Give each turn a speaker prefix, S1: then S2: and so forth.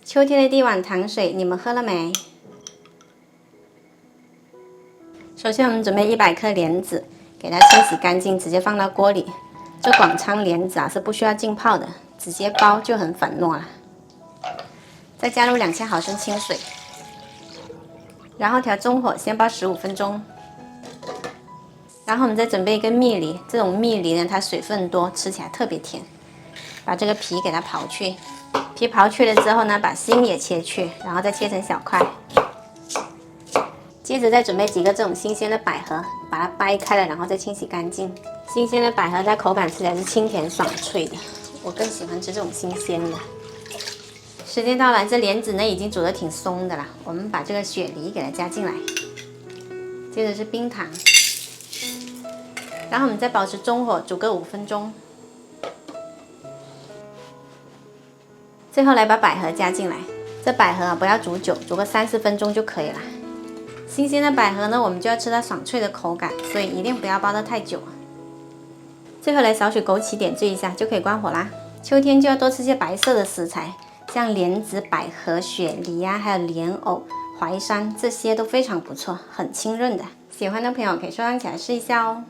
S1: 秋天的第一碗糖水，你们喝了没？首先我们准备100克莲子，给它清洗干净，直接放到锅里。这广昌莲子啊是不需要浸泡的，直接煲就很粉糯了。再加入2000毫升清水，然后调中火，先煲15分钟。然后我们再准备一个蜜梨，这种蜜梨呢它水分多，吃起来特别甜。把这个皮给它刨去，皮刨去了之后呢，把心也切去，然后再切成小块。接着再准备几个这种新鲜的百合，把它掰开了，然后再清洗干净。新鲜的百合它口感吃起来是清甜爽脆的，我更喜欢吃这种新鲜的。时间到了，这莲子呢已经煮得挺松的了，我们把这个雪梨给它加进来，接着是冰糖，然后我们再保持中火煮个5分钟。最后来把百合加进来，这百合啊不要煮久，煮个30分钟就可以了。新鲜的百合呢，我们就要吃它爽脆的口感，所以一定不要煲得太久。最后来少许枸杞点缀一下就可以关火啦。秋天就要多吃些白色的食材，像莲子、百合、雪梨啊，还有莲藕、淮山，这些都非常不错，很清润的。喜欢的朋友可以收藏起来试一下哦。